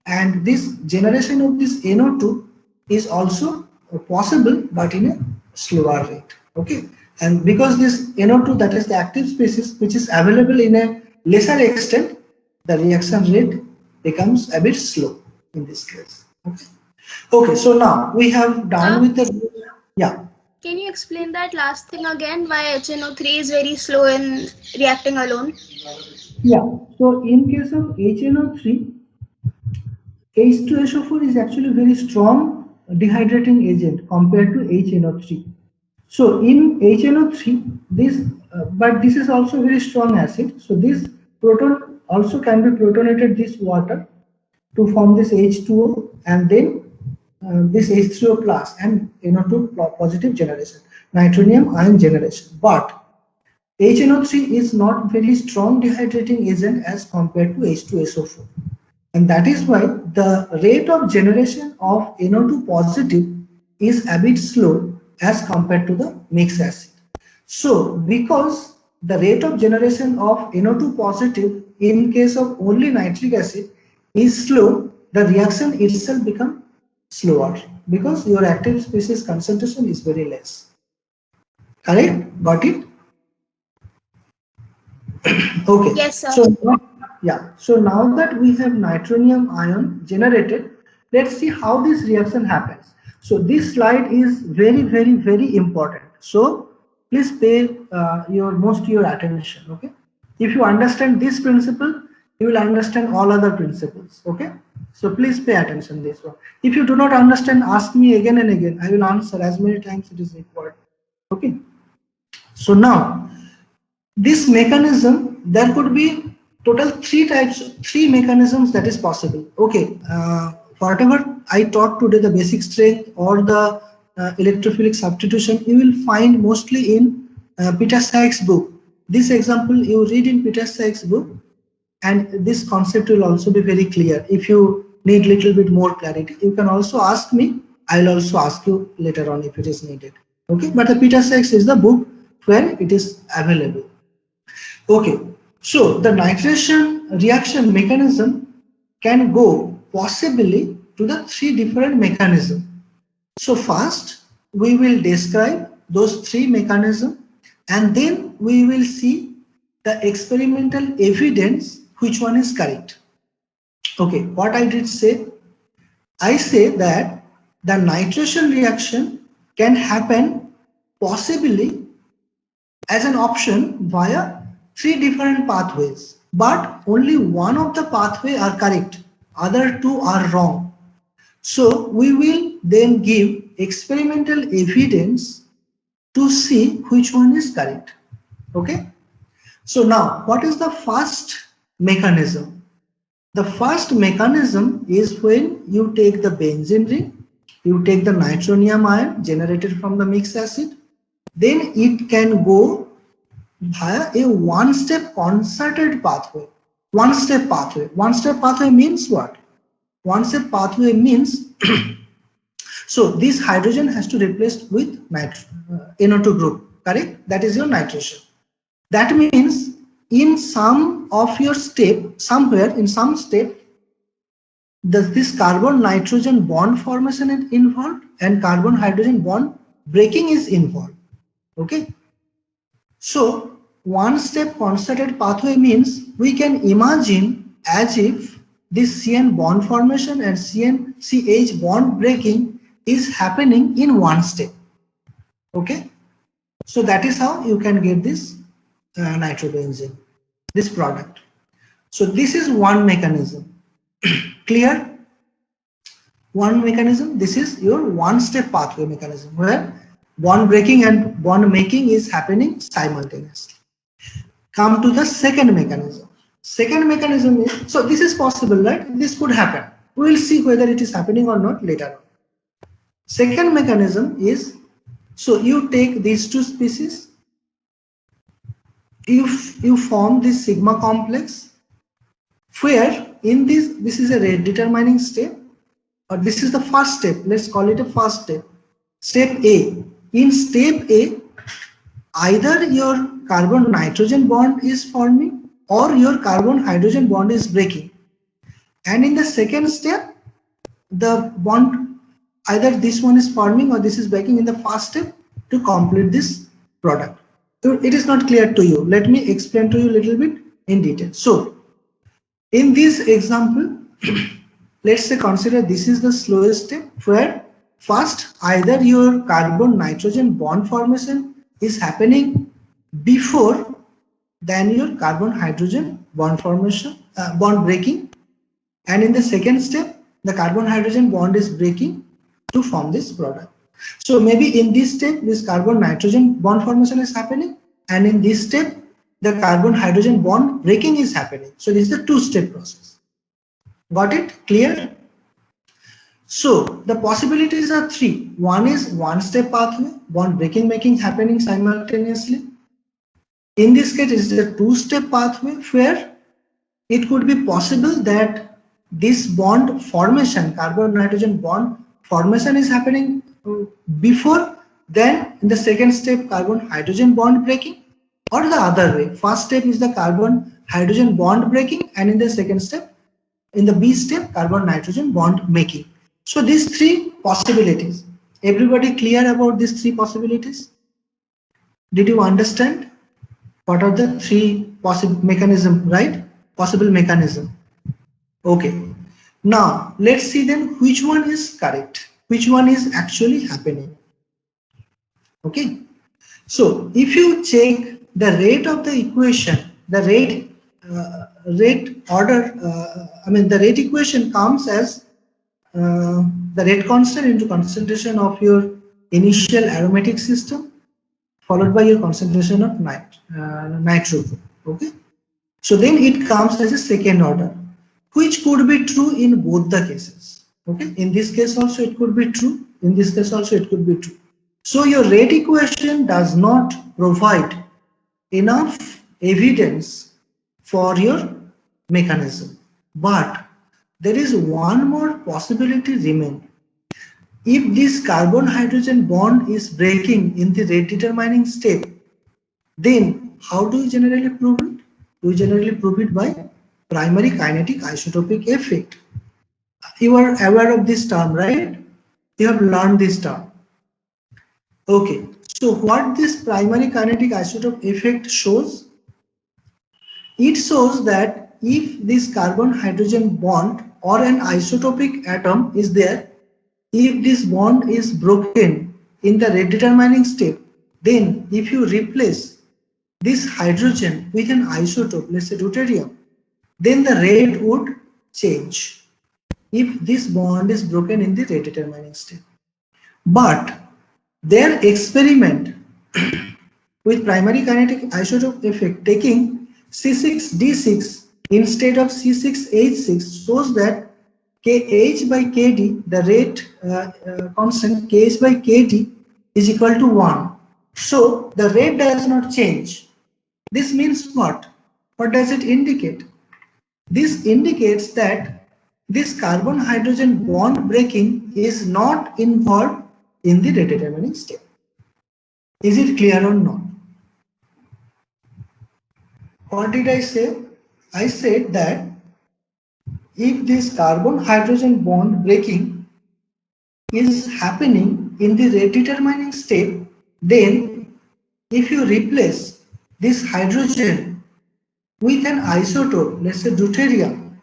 And this generation of this NO2 is also possible, but in a slower rate. Okay, and because this NO2, that is the active species, which is available in a lesser extent, the reaction rate becomes a bit slow in this case. Okay. Okay, so now we have done with the, yeah. Can you explain that last thing again, why HNO3 is very slow in reacting alone? Yeah, so in case of HNO3, H2SO4 is actually very strong dehydrating agent compared to HNO3. So in HNO3, but this is also very strong acid. So this proton also can be protonated this water to form this H2O, and then this H3O plus and NO2 positive generation, nitronium ion generation. But HNO3 is not very strong dehydrating agent as compared to H2SO4. And that is why the rate of generation of NO2 positive is a bit slow as compared to the mixed acid. So because the rate of generation of NO2 positive in case of only nitric acid is slow, the reaction itself becomes slower because your active species concentration is very less. Correct? Got it? Okay. Yes, sir. So yeah. So now that we have nitronium ion generated, let's see how this reaction happens. So this slide is very, very, very important. So please pay your attention. Okay. If you understand this principle, you will understand all other principles. Okay. So please pay attention this one. If you do not understand, ask me again and again. I will answer as many times it is required. Okay. So now this mechanism, there could be total three mechanisms that is possible. Okay, whatever I taught today, the basic strength or the electrophilic substitution, you will find mostly in Peter Sykes' book. This example you read in Peter Sykes' book, and this concept will also be very clear. If you need little bit more clarity, you can also ask me. I'll also ask you later on if it is needed. Okay, but the Peter Sykes is the book where it is available. Okay, so the nitration reaction mechanism can go possibly to the three different mechanisms. So first we will describe those three mechanisms and then we will see the experimental evidence which one is correct. Okay, what I did say? I say that the nitration reaction can happen possibly as an option via three different pathways, but only one of the pathway are correct, other two are wrong. So we will then give experimental evidence to see which one is correct. Okay. So now what is the first mechanism? The first mechanism is when you take the benzene ring, you take the nitronium ion generated from the mixed acid, then it can go via a one-step concerted pathway. One-step pathway. One-step pathway means what? One-step pathway means so this hydrogen has to replace with NO2 group, correct? That is your nitration. That means in some of your step, somewhere in some step, this carbon nitrogen bond formation is involved and carbon hydrogen bond breaking is involved. Okay. So one step concerted pathway means we can imagine as if this CN bond formation and CH bond breaking is happening in one step. Okay. So that is how you can get this nitrobenzene, this product. So this is one mechanism. Clear? One mechanism. This is your one step pathway mechanism where bond breaking and bond making is happening simultaneously. Come to the second mechanism. Second mechanism is, so this is possible, right? This could happen. We will see whether it is happening or not later on. Second mechanism is, so you take these two species, you form this sigma complex, where in this is a rate determining step, or this is the first step. Let's call it a first step. Step A. In step A, either your carbon nitrogen bond is forming or your carbon hydrogen bond is breaking. And in the second step, the bond, either this one is forming or this is breaking in the first step to complete this product. So it is not clear to you. Let me explain to you a little bit in detail. So in this example, let's say consider this is the slowest step where first either your carbon nitrogen bond formation is happening before than your carbon hydrogen bond formation, bond breaking, and in the second step the carbon hydrogen bond is breaking to form this product. So maybe in this step this carbon nitrogen bond formation is happening, and in this step the carbon hydrogen bond breaking is happening. So this is a two-step process. Got it? Clear? So the possibilities are three. One is one-step pathway, bond breaking making happening simultaneously. In this case, it is a two-step pathway where it could be possible that this bond formation, carbon-nitrogen bond formation is happening before, then in the second step, carbon-hydrogen bond breaking, or the other way. First step is the carbon-hydrogen bond breaking, and in the second step, in the B step, carbon-nitrogen bond making. So these three possibilities. Everybody clear about these three possibilities? Did you understand? What are the three possible mechanism, right? Possible mechanism. Okay. Now let's see then which one is correct, which one is actually happening. Okay. So if you check the rate of the equation, the rate order, the rate equation comes as the rate constant into concentration of your initial aromatic system followed by your concentration of nitrogen. Okay. So then it comes as a second order, which could be true in both the cases. Okay. In this case also it could be true. In this case also it could be true. So your rate equation does not provide enough evidence for your mechanism. But there is one more possibility remaining. If this carbon-hydrogen bond is breaking in the rate determining step, then how do you generally prove it? You generally prove it by primary kinetic isotopic effect. You are aware of this term, right? You have learned this term. Okay, so what this primary kinetic isotope effect shows? It shows that if this carbon-hydrogen bond or an isotopic atom is there, if this bond is broken in the rate determining step, then if you replace this hydrogen with an isotope, let's say deuterium, then the rate would change if this bond is broken in the rate determining step. But their experiment with primary kinetic isotope effect taking C6D6 instead of C6H6 shows that Kh by Kd, the rate constant Kh by Kd is equal to 1. So the rate does not change. This means what? What does it indicate? This indicates that this carbon-hydrogen bond breaking is not involved in the rate determining step. Is it clear or not? What did I say? I said that if this carbon-hydrogen bond breaking is happening in the rate determining step, then if you replace this hydrogen with an isotope, let's say deuterium,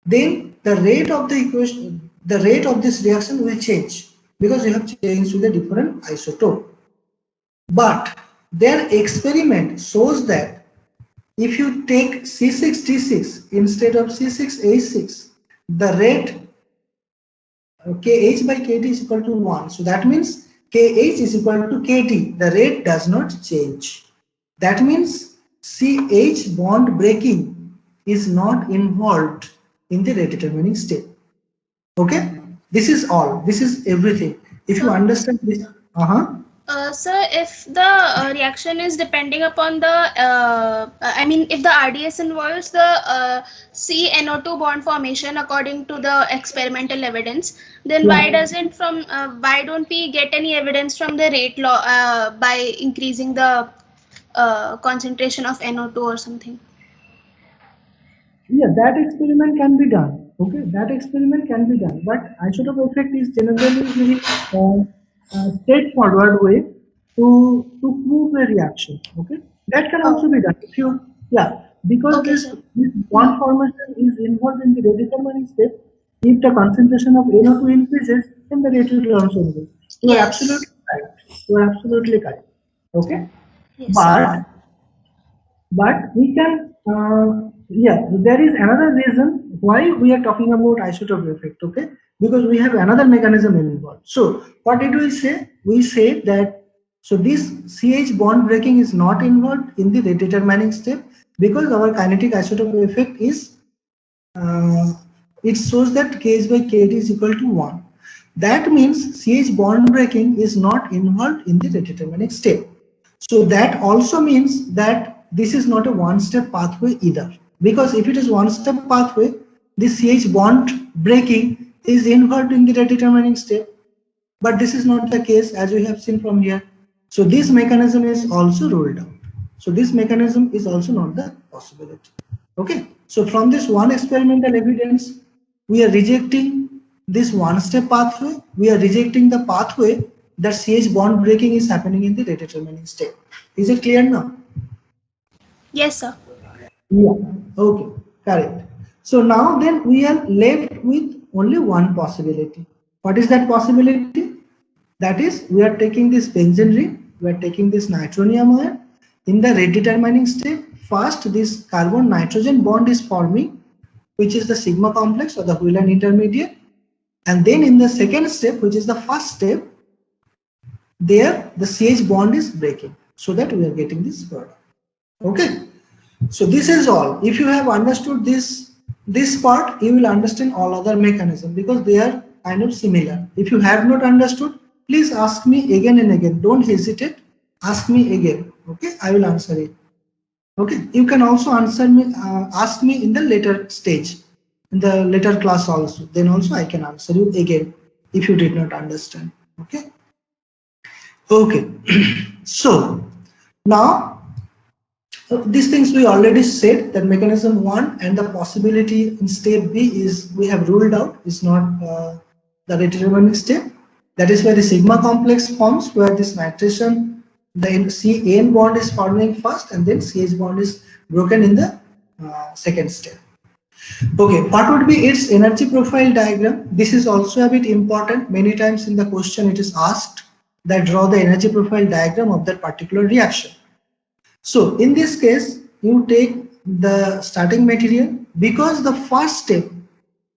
then the rate of the equation, the rate of this reaction will change because you have changed with a different isotope. But their experiment shows that if you take C6D6 instead of C6H6, the rate Kh by Kd is equal to 1. So that means Kh is equal to Kd. The rate does not change. That means CH bond breaking is not involved in the rate determining step. Okay? This is all. This is everything. If you understand this, Sir, if the reaction is depending upon the, if the RDS involves the CNO2 bond formation according to the experimental evidence, then why don't we get any evidence from the rate law by increasing the concentration of NO2 or something? Yeah, that experiment can be done. Okay, that experiment can be done. But isotope effect is generally very straightforward way to prove a reaction. Okay, that can also be done. If you, because this bond formation is involved in the rate determining step. If the concentration of NO2 increases, then the rate will also increase. You are absolutely correct. You are absolutely correct. Okay, but we can, there is another reason why we are talking about isotope effect, okay? Because we have another mechanism involved. So what did we say? We say that, so this CH bond breaking is not involved in the rate determining step because our kinetic isotope effect is it shows that Kh by Kd is equal to 1. That means CH bond breaking is not involved in the redetermining step. So that also means that this is not a one-step pathway either. Because if it is one-step pathway, this CH bond breaking is involved in the redetermining step. But this is not the case as we have seen from here. So this mechanism is also ruled out. So this mechanism is also not the possibility. Okay. So from this one experimental evidence, we are rejecting this one-step pathway. We are rejecting the pathway that CH bond breaking is happening in the redetermining step. Is it clear now? Yes, sir. Yeah. Okay. Correct. So now then we are left with only one possibility. What is that possibility? That is, we are taking this benzene ring, we are taking this nitronium ion. In the redetermining step, first this carbon nitrogen bond is forming, which is the sigma complex or the Wheeler intermediate. And then in the second step, which is the first step, there the CH bond is breaking, so that we are getting this product. Okay. So this is all. If you have understood this part, you will understand all other mechanisms because they are kind of similar. If you have not understood, please ask me again and again. Don't hesitate. Ask me again. Okay, I will answer it. Okay, you can also answer me, ask me in the later stage, in the later class also. Then also I can answer you again if you did not understand. Okay. Okay. So now these things we already said that mechanism 1 and the possibility in step B is we have ruled out is not the redetermining step. That is where the sigma complex forms, where this nitration, the CN bond is forming first and then CH bond is broken in the second step. Okay, what would be its energy profile diagram? This is also a bit important. Many times in the question it is asked that draw the energy profile diagram of that particular reaction. So in this case, you take the starting material because the first step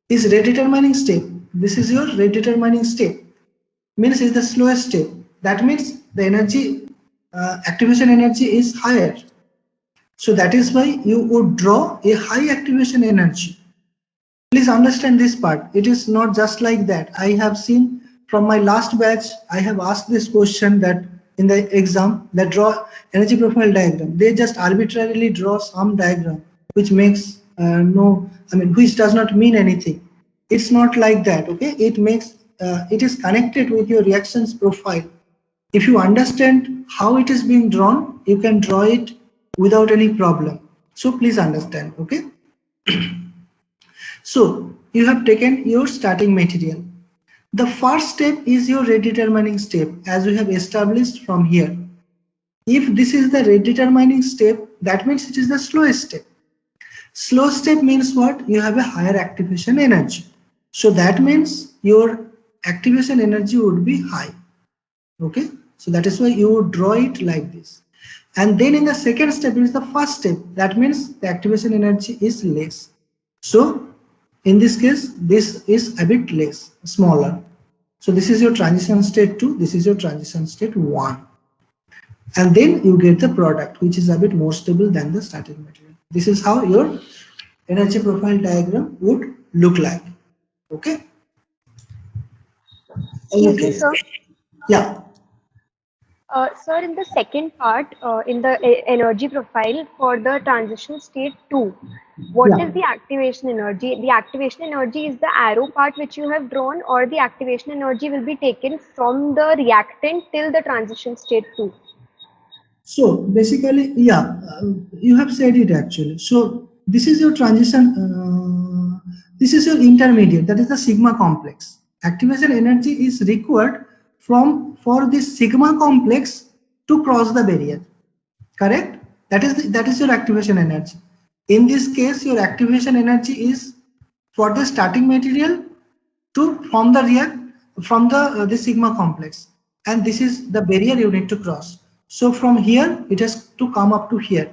is redetermining step. This is your redetermining step. Means is the slowest step. That means the energy, activation energy is higher. So that is why you would draw a high activation energy. Please understand this part. It is not just like that. I have seen from my last batch, I have asked this question that in the exam, that draw energy profile diagram. They just arbitrarily draw some diagram which makes which does not mean anything. It's not like that. Okay, it makes it is connected with your reactions profile. If you understand how it is being drawn, you can draw it without any problem. So please understand. Okay. So you have taken your starting material. The first step is your redetermining step, as we have established from here. If this is the redetermining step, that means it is the slowest step. Slow step means what? You have a higher activation energy. So that means your activation energy would be high. Okay, so that is why you would draw it like this. And then in the second step is the first step. That means the activation energy is less. So in this case, this is a bit less, smaller. So this is your transition state 2, this is your transition state 1. And then you get the product, which is a bit more stable than the starting material. This is how your energy profile diagram would look like. Okay. Okay, sir. Yeah. Sir, in the second part, in the energy profile for the transition state 2, what is the activation energy? The activation energy is the arrow part which you have drawn, or the activation energy will be taken from the reactant till the transition state 2? So basically, you have said it actually. So this is your transition, this is your intermediate, that is the sigma complex. Activation energy is required for this sigma complex to cross the barrier. Correct? That is your activation energy. In this case, your activation energy is for the starting material to form the sigma complex, and this is the barrier you need to cross. So from here it has to come up to here.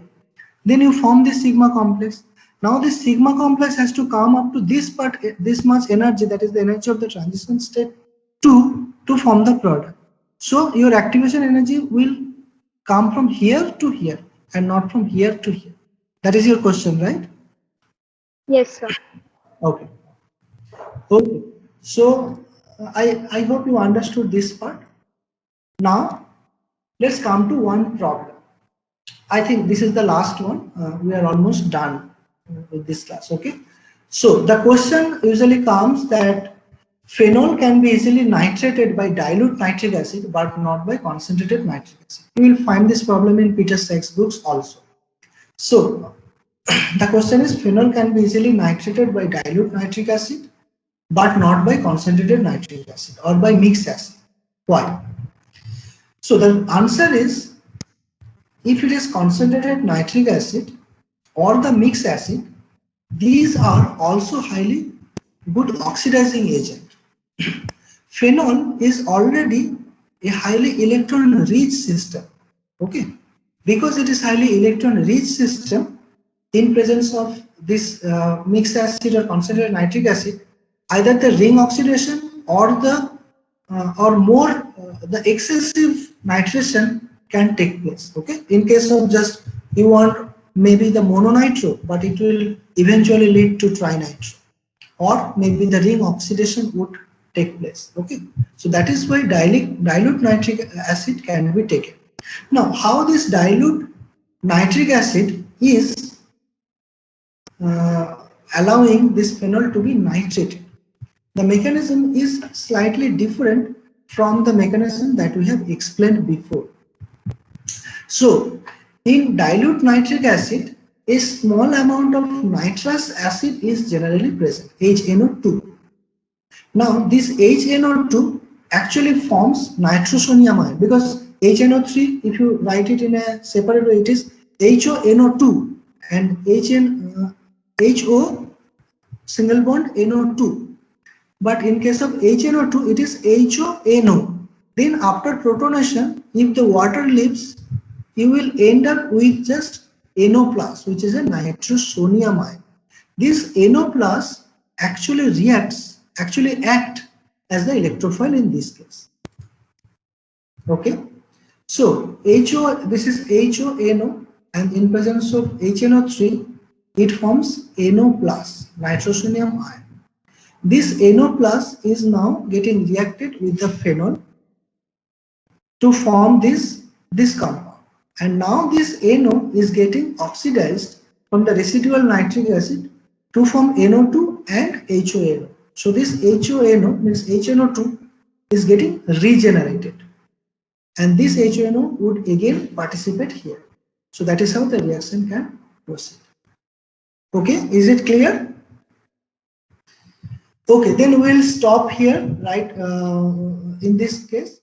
Then you form this sigma complex. Now this sigma complex has to come up to this part, this much energy, that is the energy of the transition state 2, to form the product. So your activation energy will come from here to here and not from here to here. That is your question, right? Yes, sir. Okay. Okay, so I hope you understood this part. Now let's come to one problem. I think this is the last one. We are almost done with this class. Okay, so the question usually comes that phenol can be easily nitrated by dilute nitric acid but not by concentrated nitric acid. You will find this problem in Peter Sachs books also. So the question is, phenol can be easily nitrated by dilute nitric acid but not by concentrated nitric acid or by mixed acid. Why? So the answer is, if it is concentrated nitric acid or the mixed acid, these are also highly good oxidizing agent. Phenol is already a highly electron rich system. Okay, because it is highly electron rich system, in presence of this mixed acid or concentrated nitric acid, either the ring oxidation or the the excessive nitration can take place. Okay, in case of just you want maybe the mononitro, but it will eventually lead to trinitro, or maybe the ring oxidation would take place. Okay, so that is why dilute nitric acid can be taken. Now, how this dilute nitric acid is allowing this phenol to be nitrated? The mechanism is slightly different from the mechanism that we have explained before. So, in dilute nitric acid, a small amount of nitrous acid is generally present, HNO2. Now, this HNO2 actually forms nitrosonium ion, because HNO3, if you write it in a separate way, it is HONO2 and HO single bond NO2. But in case of HNO2, it is HONO. Then after protonation, if the water leaves, you will end up with just NO plus, which is a nitrosonium ion. This NO plus actually act as the electrophile in this case. Okay, so this is HONO, and in presence of HNO3, it forms NO plus, nitrosonium ion. This NO plus is now getting reacted with the phenol to form this compound, and now this NO is getting oxidized from the residual nitric acid to form NO2 and HONO. So this HONO means HNO2 is getting regenerated, and this HONO would again participate here. So that is how the reaction can proceed. Okay, is it clear? Okay, then we'll stop here, right, in this case.